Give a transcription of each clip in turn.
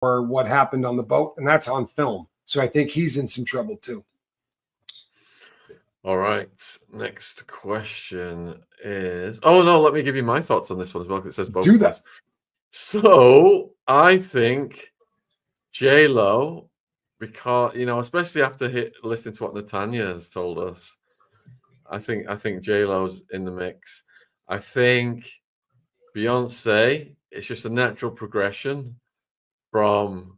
or what happened on the boat, and that's on film. So I think he's in some trouble too. All right. Next question is, oh no, let me give you my thoughts on this one as well, because it says both of us. So I think J-Lo, because, you know, especially after listening to what Natanya has told us, I think J-Lo's in the mix. I think Beyonce, it's just a natural progression from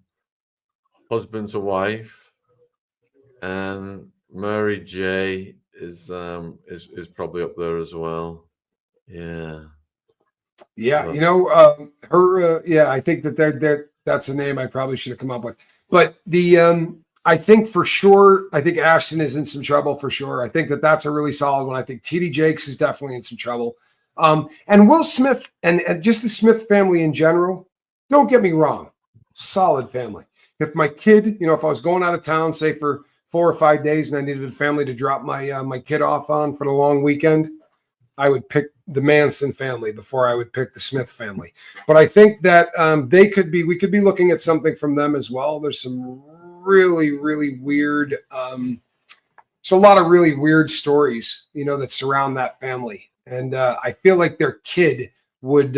husband to wife, and Mary J is probably up there as well. Yeah. Yeah, so you know, her. Yeah, I think that that's a name I probably should have come up with. But the I think for sure, I think Ashton is in some trouble for sure. I think that that's a really solid one. I think T.D. Jakes is definitely in some trouble. And Will Smith and just the Smith family in general. Don't get me wrong, solid family. If my kid, you know, if I was going out of town, say for 4 or 5 days, and I needed a family to drop my kid off on for the long weekend, I would pick the Manson family before I would pick the Smith family. But I think that we could be looking at something from them as well. There's some really, really weird, so a lot of really weird stories, you know, that surround that family. And I feel like their kid would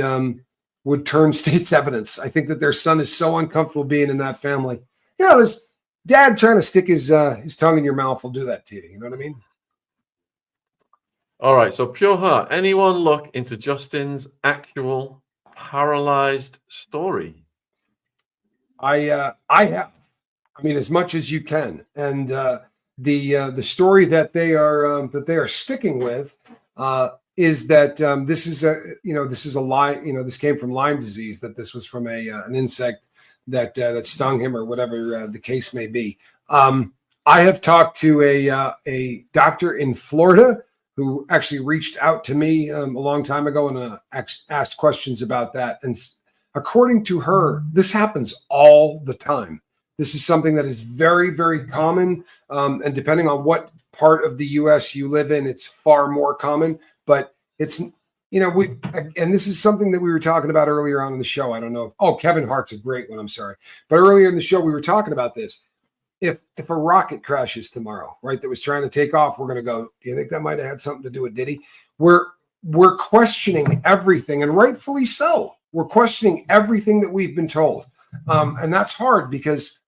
turn state's evidence. I think that their son is so uncomfortable being in that family. You know, this dad trying to stick his tongue in your mouth will do that to you. You know what I mean? All right. So Pure Heart, anyone look into Justin's actual paralyzed story? I have. I mean, as much as you can. And the story that they are sticking with is that this is a Lyme, you know, this came from Lyme disease, that this was from an insect that stung him or whatever the case may be. I have talked to a doctor in Florida who actually reached out to me a long time ago and asked questions about that. And according to her, this happens all the time. This is something that is very, very common. And depending on what part of the U.S. you live in, it's far more common. But it's, you know, and this is something that we were talking about earlier on in the show. I don't know. Kevin Hart's a great one. I'm sorry. But earlier in the show, we were talking about this. If a rocket crashes tomorrow, right, that was trying to take off, we're going to go, do you think that might have had something to do with Diddy? We're questioning everything, and rightfully so. We're questioning everything that we've been told. And that's hard because,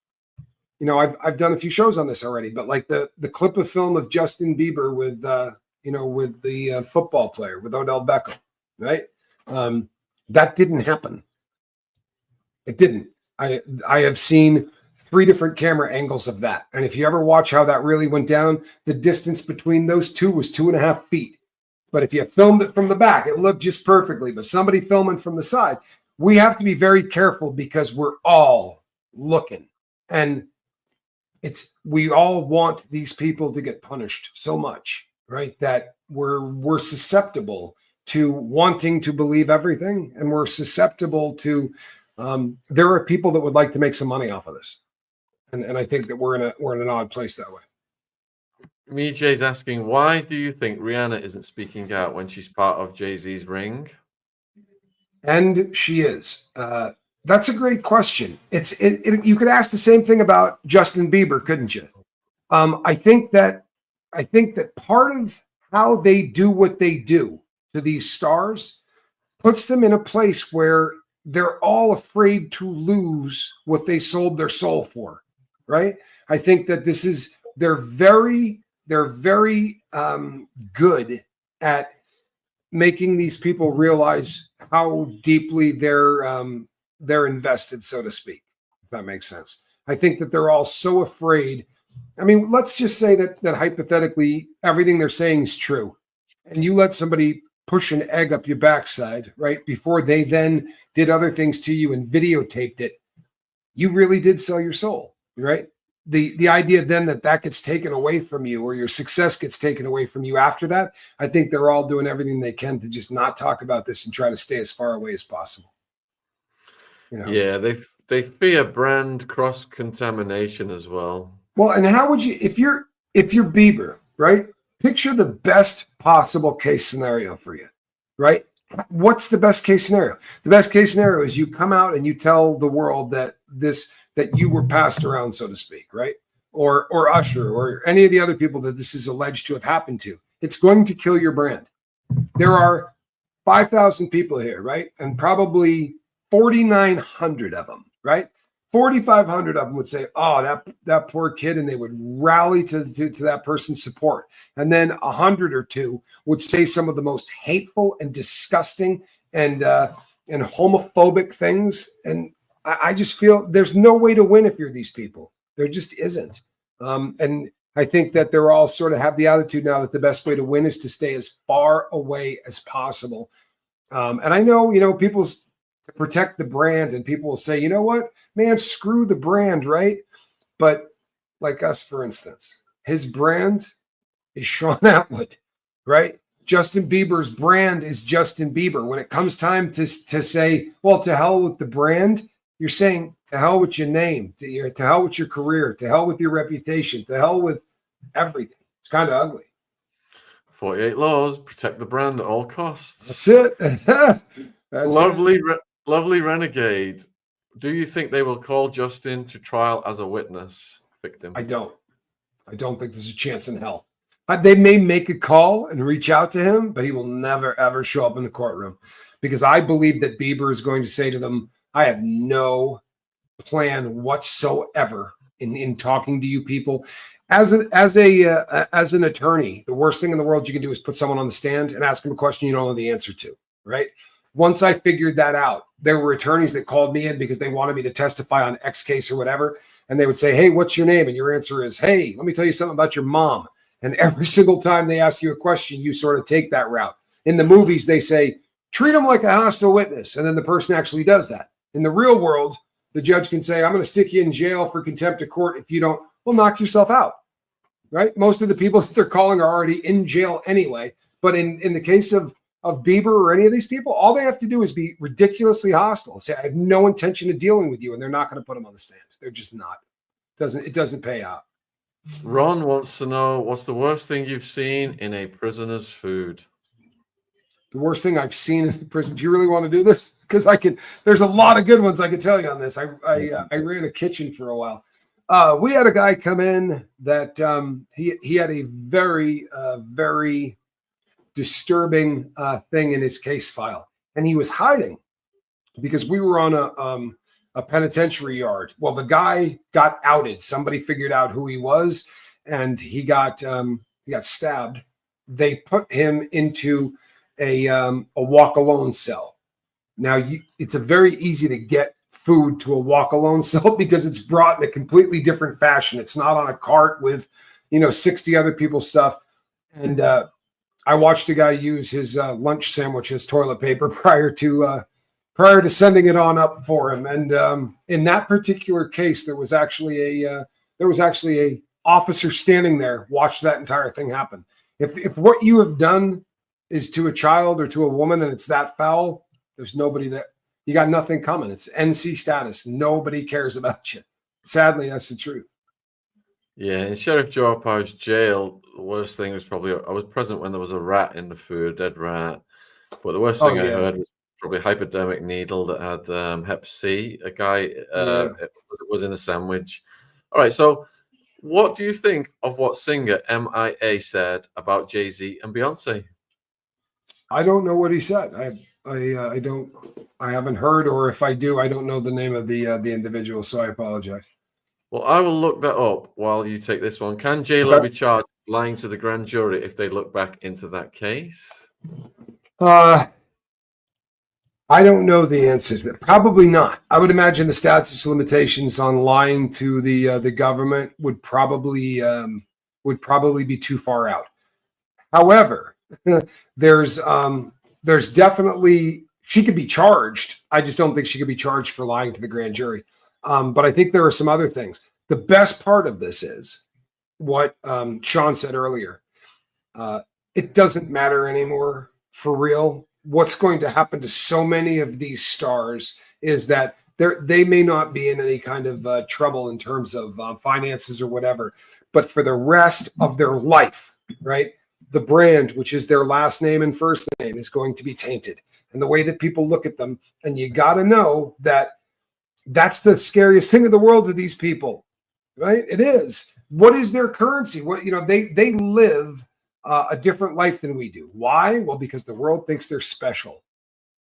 you know, I've done a few shows on this already, but like the clip of film of Justin Bieber with the football player, with Odell Beckham, right? That didn't happen. It didn't. I have seen 3 different camera angles of that. And if you ever watch how that really went down, the distance between those two was 2.5 feet. But if you filmed it from the back, it looked just perfectly. But somebody filming from the side, we have to be very careful because we're all looking. And we all want these people to get punished so much, right? That we're susceptible to wanting to believe everything. And we're susceptible to, there are people that would like to make some money off of this. And I think that we're in an odd place that way. Mijay's asking, why do you think Rihanna isn't speaking out when she's part of Jay-Z's ring? And she is. That's a great question. You could ask the same thing about Justin Bieber, couldn't you? I think that part of how they do what they do to these stars puts them in a place where they're all afraid to lose what they sold their soul for. Right? I think that they're very good at making these people realize how deeply they're invested, so to speak, if that makes sense. I think that they're all so afraid. I mean, let's just say that hypothetically everything they're saying is true, and you let somebody push an egg up your backside, right, before they then did other things to you and videotaped it. You really did sell your soul. Right? The idea then that gets taken away from you, or your success gets taken away from you after that, I think they're all doing everything they can to just not talk about this and try to stay as far away as possible. You know? Yeah, they fear brand cross-contamination as well. Well, and how would you, if you're Bieber, right? Picture the best possible case scenario for you, right? What's the best case scenario? The best case scenario is you come out and you tell the world that that you were passed around, so to speak, right? Or Usher or any of the other people that this is alleged to have happened to. It's going to kill your brand. There are 5,000 people here, right? And probably 4,900 of them, right? 4,500 of them would say, "Oh, that poor kid," and they would rally to that person's support. And then 100 or two would say some of the most hateful and disgusting and homophobic things. And I just feel there's no way to win if you're these people. There just isn't. And I think that they're all sort of have the attitude now that the best way to win is to stay as far away as possible. And I know, people's to protect the brand, and people will say, you know what, man, screw the brand, right? But like us, for instance, his brand is Shaun Atwood, right? Justin Bieber's brand is Justin Bieber. When it comes time to say, well, to hell with the brand, you're saying to hell with your name, to hell with your career, to hell with your reputation, to hell with everything. It's kind of ugly. 48 laws, protect the brand at all costs. That's it. That's lovely, lovely renegade. Do you think they will call Justin to trial as a witness victim? I don't think there's a chance in hell. They may make a call and reach out to him, but he will never, ever show up in the courtroom, because I believe that Bieber is going to say to them, I have no plan whatsoever in talking to you people. As an attorney, the worst thing in the world you can do is put someone on the stand and ask them a question you don't know the answer to, right? Once I figured that out, there were attorneys that called me in because they wanted me to testify on X case or whatever. And they would say, hey, what's your name? And your answer is, hey, let me tell you something about your mom. And every single time they ask you a question, you sort of take that route. In the movies, they say, treat them like a hostile witness. And then the person actually does that. In the real world, the judge can say, I'm going to stick you in jail for contempt of court. If you don't, well, knock yourself out, right? Most of the people that they're calling are already in jail anyway. But in the case of Bieber or any of these people, all they have to do is be ridiculously hostile. Say, I have no intention of dealing with you, and they're not going to put them on the stand. They're just not. It doesn't pay out. Ron wants to know, what's the worst thing you've seen in a prisoner's food? The worst thing I've seen in prison. Do you really want to do this? Because there's a lot of good ones I can tell you on this. I ran a kitchen for a while. We had a guy come in that he had a very, very disturbing thing in his case file. And he was hiding because we were on a penitentiary yard. Well, the guy got outed. Somebody figured out who he was, and he got stabbed. They put him into a walk alone cell. Now it's a very easy to get food to a walk alone cell because it's brought in a completely different fashion. It's not on a cart with 60 other people's stuff. And I watched a guy use his lunch sandwich as toilet paper prior to sending it on up for him. And in that particular case, there was actually a officer standing there, watched that entire thing happen. If what you have done is to a child or to a woman and it's that foul, there's nobody that you got nothing coming. It's NC status. Nobody cares about you. Sadly, that's the truth. Yeah, in Sheriff Joe Arpaio's jail, the worst thing was probably, I was present when there was a rat in the food, a dead rat. But the worst thing I heard was probably hypodermic needle that had Hep C. A guy was in a sandwich. All right, so what do you think of what singer M.I.A. said about Jay-Z and Beyonce? I don't know what he said. I haven't heard, or if I do, I don't know the name of the individual, so I apologize. Well, I will look that up while you take this one. Can J-Lo be charged lying to the grand jury if they look back into that case? I don't know the answer to that. Probably not. I would imagine the statute of limitations on lying to the government would probably be too far out. However, there's definitely, she could be charged. I just don't think she could be charged for lying to the grand jury. But I think there are some other things. The best part of this is what Shaun said earlier. It doesn't matter anymore for real. What's going to happen to so many of these stars is that they may not be in any kind of trouble in terms of finances or whatever, but for the rest of their life, right? The brand, which is their last name and first name, is going to be tainted. And the way that people look at them, and you got to know that That's the scariest thing in the world to these people, right? It is. What is their currency? What, they live a different life than we do. Why? Well, because the world thinks they're special.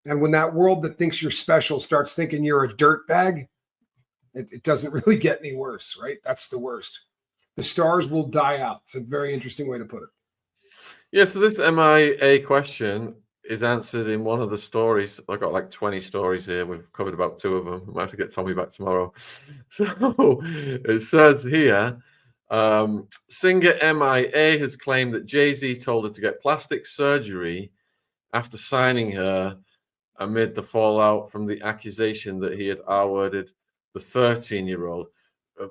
And when that world that thinks you're special starts thinking you're a dirt bag, it doesn't really get any worse, right? That's the worst. The stars will die out. It's a very interesting way to put it. Yeah, so this M.I.A. question is answered in one of the stories. I've got like 20 stories here. We've covered about 2 of them. I might have to get Tommy back tomorrow. So it says here, singer M.I.A. has claimed that Jay-Z told her to get plastic surgery after signing her amid the fallout from the accusation that he had R-worded the 13-year-old.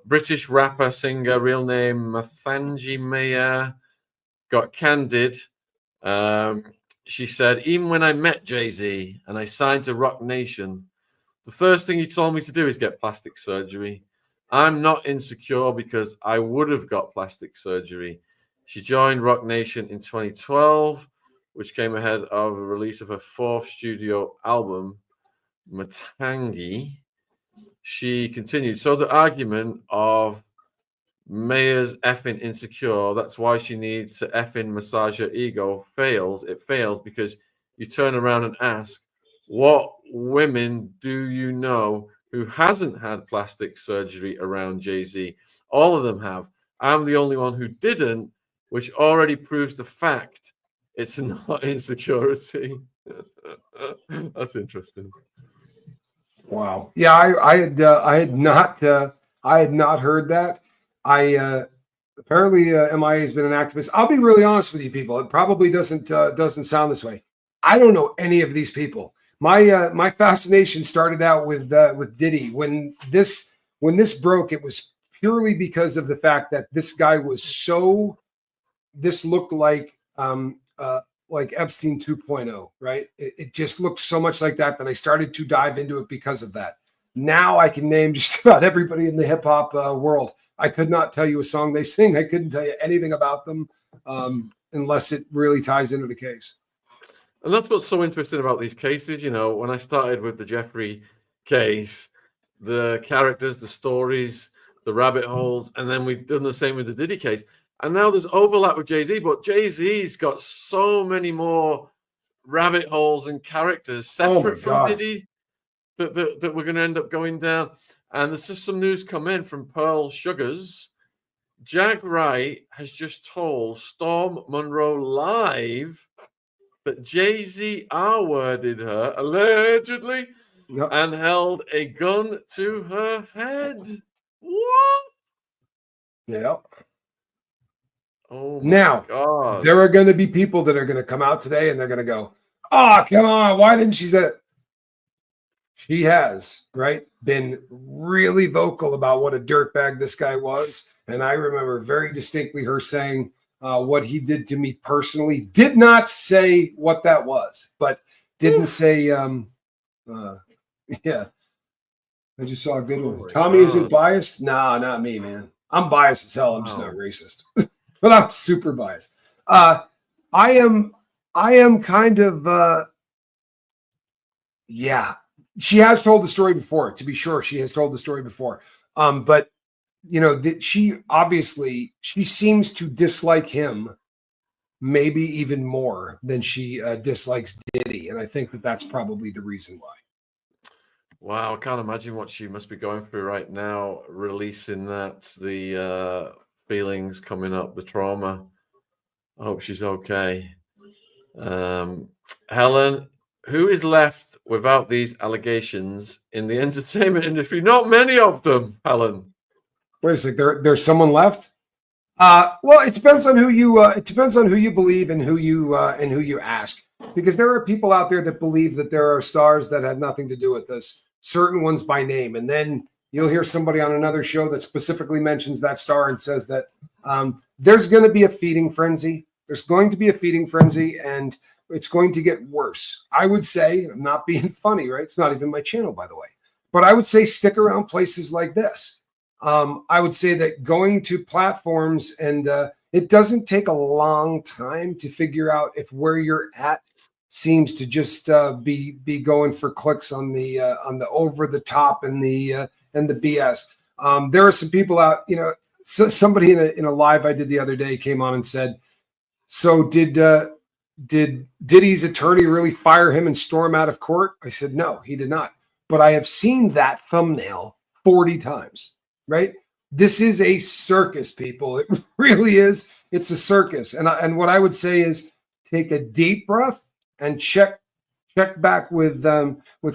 British rapper, singer, real name Mathanji M.I.A. got candid. She said, even when I met Jay-Z and I signed to Rock Nation, the first thing he told me to do is get plastic surgery. I'm not insecure because I would have got plastic surgery. She joined Rock Nation in 2012, which came ahead of the release of her 4th studio album, Matangi. She continued, so the argument of Maya's effing insecure, that's why she needs to effing massage her ego, fails. It fails because you turn around and ask, what women do you know who hasn't had plastic surgery around Jay-Z? All of them have. I'm the only one who didn't, which already proves the fact it's not insecurity. That's interesting. Wow. Yeah, I had not heard that. Apparently M.I.A. has been an activist. I'll be really honest with you, people. It probably doesn't sound this way. I don't know any of these people. My fascination started out with Diddy. When this broke, it was purely because of the fact that this guy was so. This looked like Epstein 2.0, right? It just looked so much like that I started to dive into it because of that. Now I can name just about everybody in the hip hop world. I could not tell you a song they sing. I couldn't tell you anything about them unless it really ties into the case. And that's what's so interesting about these cases. When I started with the Jeffrey case, the characters, the stories, the rabbit holes, and then we've done the same with the Diddy case. And now there's overlap with Jay-Z, but Jay-Z's got so many more rabbit holes and characters separate from Diddy that we're going to end up going down. And there's just some news come in from Pearl Sugars. Jag Wright has just told Storm Monroe live that Jay-Z R-worded her, allegedly, and held a gun to her head. What? Yeah. Oh my God. There are going to be people that are going to come out today and they're going to go, oh, come on, why didn't she say? She has, right, been really vocal about what a dirtbag this guy was. And I remember very distinctly her saying what he did to me personally. Did not say what that was, but didn't say, yeah. I just saw a good one. Tommy isn't biased? No, not me, man. I'm biased as hell. I'm just not racist. But I'm super biased. I am kind of, yeah. She has told the story before, to be sure. She has told the story before. But, she seems to dislike him maybe even more than she dislikes Diddy. And I think that's probably the reason why. Wow, I can't imagine what she must be going through right now, releasing that, the feelings coming up, the trauma. I hope she's okay. Helen, who is left without these allegations in the entertainment industry? Not many of them, Helen. Wait a sec. There's someone left. Well, it depends on who you believe and who you ask. Because there are people out there that believe that there are stars that had nothing to do with this, certain ones by name, and then you'll hear somebody on another show that specifically mentions that star and says that there's going to be a feeding frenzy. There's going to be a feeding frenzy, and it's going to get worse. I would say, I'm not being funny, right? It's not even my channel, by the way. But I would say stick around places like this. I would say that going to platforms, and it doesn't take a long time to figure out if where you're at seems to just be going for clicks on the over the top and the BS. There are some people out, so somebody in a live I did the other day came on and said, so did Diddy's attorney really fire him and storm out of court? I said, no, he did not. But I have seen that thumbnail 40 times, right? This is a circus, people. It really is. It's a circus. And what I would say is take a deep breath and check back with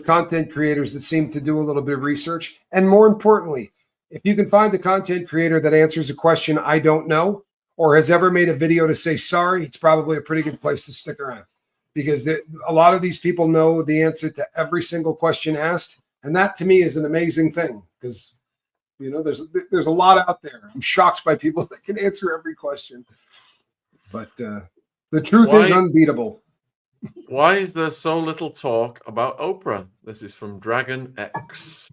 content creators that seem to do a little bit of research. And more importantly, if you can find the content creator that answers a question I don't know or has ever made a video to say sorry, it's probably a pretty good place to stick around, because a lot of these people know the answer to every single question asked. And that to me is an amazing thing, because there's a lot out there. I'm shocked by people that can answer every question. But the truth is unbeatable. Why is there so little talk about Oprah? This is from Dragon X.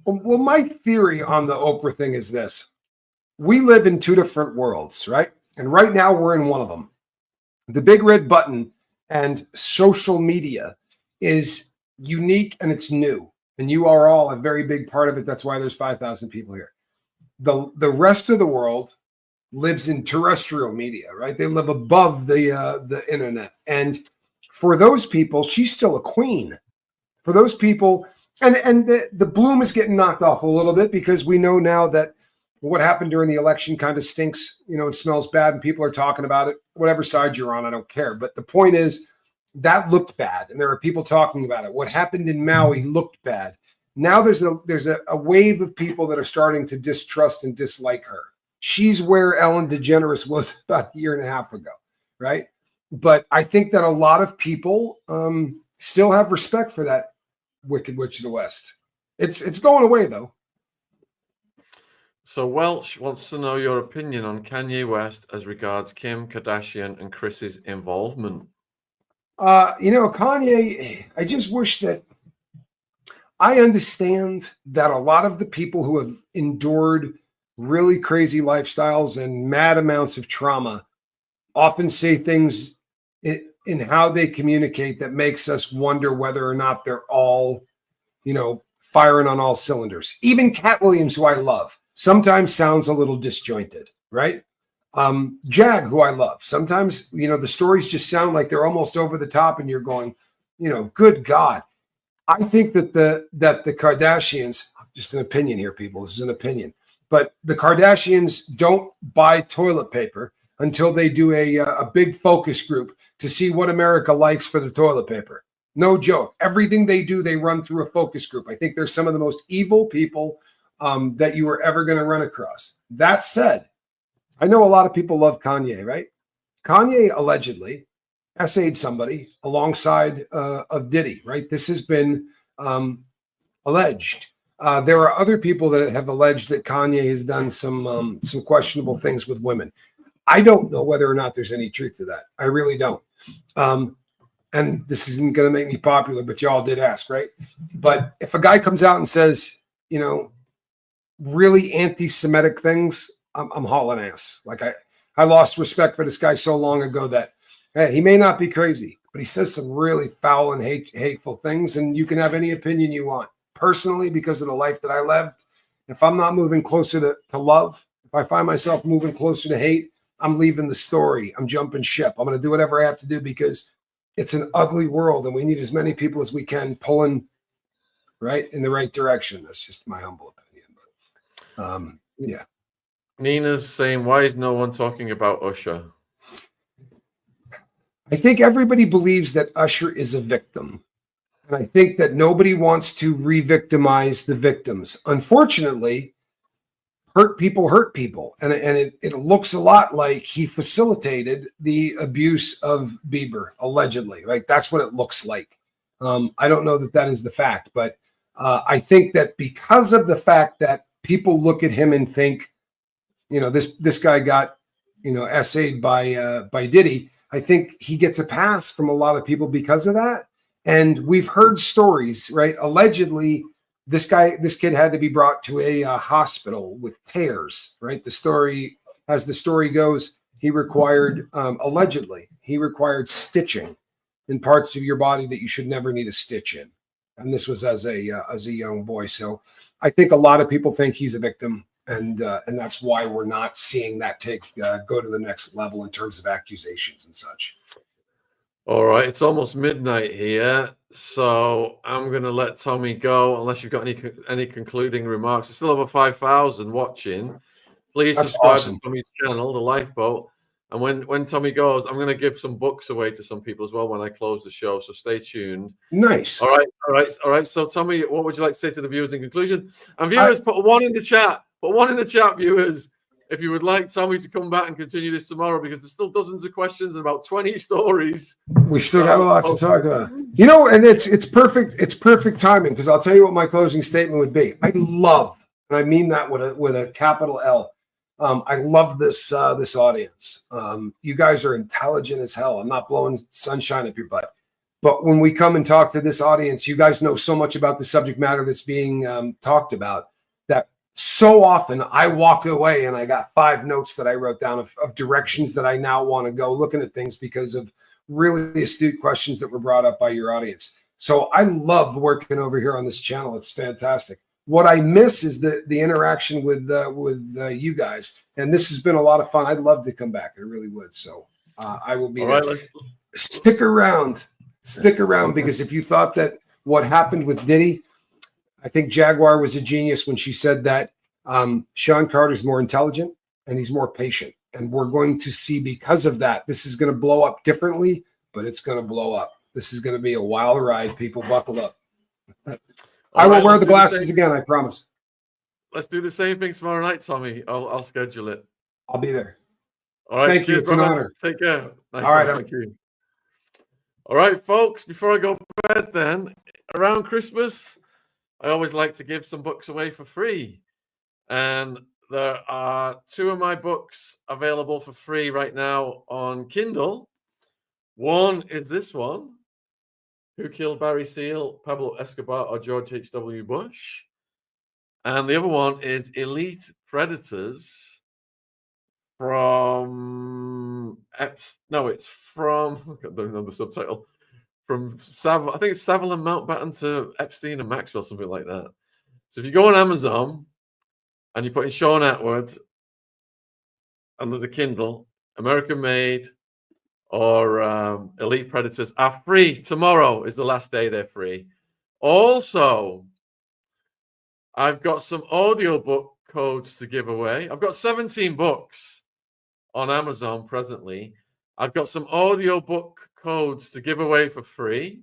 Well, my theory on the Oprah thing is this. We live in two different worlds, right? And right now we're in one of them. The big red button and social media is unique and it's new. And you are all a very big part of it. That's why there's 5,000 people here. The rest of the world lives in terrestrial media, right? They live above the internet. And for those people, she's still a queen. For those people, and the bloom is getting knocked off a little bit, because we know now that what happened during the election kind of stinks, it smells bad and people are talking about it. Whatever side you're on, I don't care. But the point is, that looked bad, and there are people talking about it. What happened in Maui looked bad. Now there's a wave of people that are starting to distrust and dislike her. She's where Ellen DeGeneres was about a year and a half ago, right? But I think that a lot of people still have respect for that Wicked Witch of the West. It's going away, though. So Welsh wants to know your opinion on Kanye West as regards Kim Kardashian and Chris's involvement. Kanye, I just wish that I understand that a lot of the people who have endured really crazy lifestyles and mad amounts of trauma often say things in how they communicate that makes us wonder whether or not they're all, firing on all cylinders. Even Cat Williams, who I love, sometimes sounds a little disjointed, right? Jag, who I love, sometimes, the stories just sound like they're almost over the top and you're going, good God. I think that the Kardashians, just an opinion here, people, this is an opinion, but the Kardashians don't buy toilet paper until they do a big focus group to see what America likes for the toilet paper. No joke. Everything they do, they run through a focus group. I think they're some of the most evil people that you are ever going to run across. That said, I know a lot of people love Kanye, right? Kanye allegedly essayed somebody alongside of Diddy, right? This has been alleged. There are other people that have alleged that Kanye has done some questionable things with women. I don't know whether or not there's any truth to that. I really don't. And this isn't going to make me popular, but y'all did ask, right? But if a guy comes out and says, really anti-Semitic things, I'm hauling ass. Like I lost respect for this guy so long ago that, hey, he may not be crazy, but he says some really foul and hateful things, and you can have any opinion you want. Personally, because of the life that I lived, if I'm not moving closer to love, if I find myself moving closer to hate, I'm leaving the story. I'm jumping ship. I'm going to do whatever I have to do, because it's an ugly world and we need as many people as we can pulling right in the right direction. That's just my humble opinion. But yeah. Nina's saying, why is no one talking about Usher? I think everybody believes that Usher is a victim. And I think that nobody wants to re-victimize the victims. Unfortunately, hurt people. And it looks a lot like he facilitated the abuse of Bieber, allegedly, right? That's what it looks like. I don't know that is the fact, but I think that because of the fact that people look at him and think, this guy got, essayed by Diddy, I think he gets a pass from a lot of people because of that. And we've heard stories, right? Allegedly, this kid had to be brought to a hospital with tears, right? As the story goes, he required, allegedly, stitching. in parts of your body that you should never need a stitch in. And this was as a young boy. So I think a lot of people think he's a victim, and that's why we're not seeing that go to the next level in terms of accusations and such. All right, it's almost midnight here, so I'm going to let Tommy go unless you've got any concluding remarks. There's still over 5,000 watching. Please That's subscribe awesome. to Tommy's channel, The Lifeboat. And when Tommy goes, I'm going to give some books away to some people as well when I close the show, so stay tuned. Nice. All right. So, Tommy, what would you like to say to the viewers in conclusion? And viewers, put one in the chat. Put one in the chat, viewers, if you would like Tommy to come back and continue this tomorrow, because there's still dozens of questions and about 20 stories. We still got lots to talk about. You know, and it's perfect. It's perfect timing, because I'll tell you what my closing statement would be. I love, and I mean that with a capital L. I love this audience. You guys are intelligent as hell. I'm not blowing sunshine up your butt. But when we come and talk to this audience, you guys know so much about the subject matter that's being talked about that so often I walk away and I got 5 notes that I wrote down of directions that I now want to go looking at things because of really astute questions that were brought up by your audience. So I love working over here on this channel. It's fantastic. What I miss is the interaction with you guys. And this has been a lot of fun. I'd love to come back. I really would. So I will be there. Right, stick around. Stick around, because if you thought that what happened with Diddy, I think Jaguar was a genius when she said that Shaun Carter's more intelligent and he's more patient. And we're going to see, because of that, this is going to blow up differently, but it's going to blow up. This is going to be a wild ride. People buckle up. I will wear the glasses again, I promise. Let's do the same thing tomorrow night, Tommy. I'll schedule it. I'll be there. All right. Thank you. It's an honor. Take care. Nice. All right. Thank you. All right, folks, before I go to bed then, around Christmas, I always like to give some books away for free. And there are 2 of my books available for free right now on Kindle. One is this one, Who Killed Barry Seal, Pablo Escobar, or George H.W. Bush? And the other one is Elite Predators from it's from, I don't know the subtitle, from I think it's Savile and Mountbatten to Epstein and Maxwell, something like that. So if you go on Amazon and you put in Shaun Atwood under the Kindle, American Made or Elite Predators are free. Tomorrow is the last day they're free. Also, I've got some audiobook codes to give away. I've got 17 books on Amazon presently. I've got some audiobook codes to give away for free.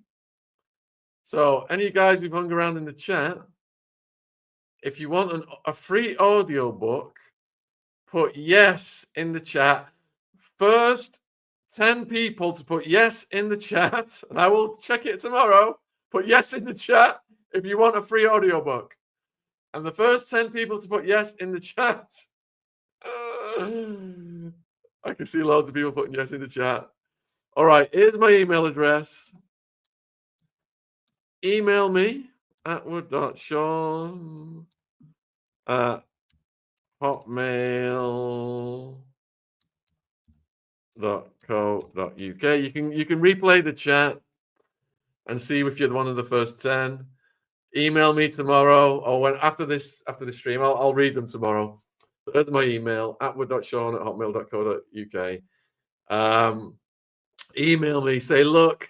So any of you guys who've hung around in the chat, if you want a free audiobook, put yes in the chat. First 10 people to put yes in the chat, and I will check it tomorrow. Put yes in the chat if you want a free audiobook. And the first 10 people to put yes in the chat. I can see loads of people putting yes in the chat. All right, here's my email address. Email me at hotmail.co.uk. You can replay the chat and see if you're one of the first 10. Email me tomorrow or after this stream. I'll read them tomorrow. There's my email, atwood.shaun@hotmail.co.uk. Email me, say, look,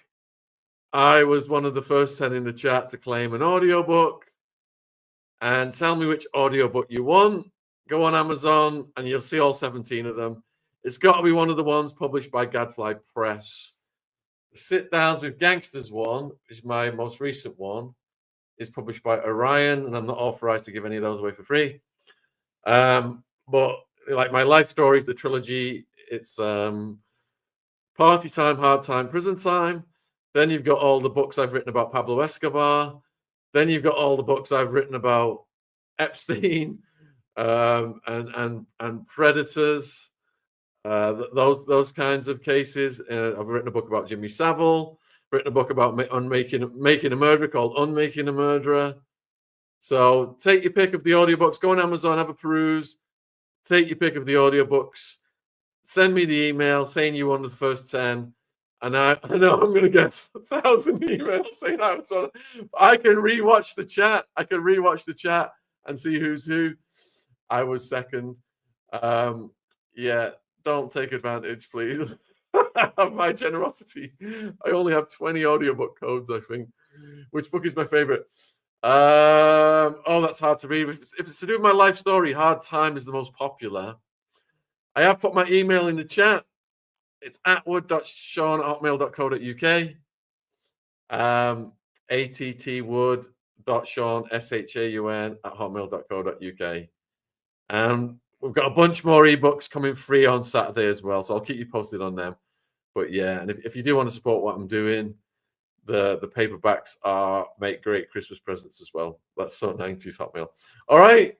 I was one of the first 10 in the chat to claim an audiobook, and tell me which audiobook you want. Go on Amazon and you'll see all 17 of them. It's got to be one of the ones published by Gadfly Press. The Sit Downs with Gangsters one, which is my most recent one, is published by Orion, and I'm not authorized to give any of those away for free. But like my life stories, the trilogy, it's Party Time, Hard Time, Prison Time. Then you've got all the books I've written about Pablo Escobar. Then you've got all the books I've written about Epstein and predators, those kinds of cases. I've written a book about Jimmy Savile. Written a book about making a murderer called Unmaking a Murderer. So take your pick of the audiobooks. Go on Amazon, have a peruse. Take your pick of the audiobooks. Send me the email saying you wanted the first 10, And I know I'm going to get 1,000 emails saying I was on. I can rewatch the chat. I can rewatch the chat and see who's who. I was second. Yeah, don't take advantage, please, of my generosity. I only have 20 audiobook codes, I think. Which book is my favorite? Oh, that's hard to read. If it's to do with my life story, Hard Time is the most popular. I have put my email in the chat. It's attwood.shaun@hotmail.co.uk. attwood.shaun@hotmail.co.uk. We've got a bunch more ebooks coming free on Saturday as well, so I'll keep you posted on them. But yeah, and if you do want to support what I'm doing, the paperbacks make great Christmas presents as well. That's so 90s Hotmail. All right,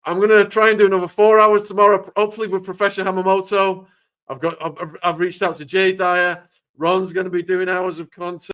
I'm gonna try and do another 4 hours tomorrow, hopefully with Professor Hamamoto. I've reached out to Jay Dyer. Ron's going to be doing hours of content.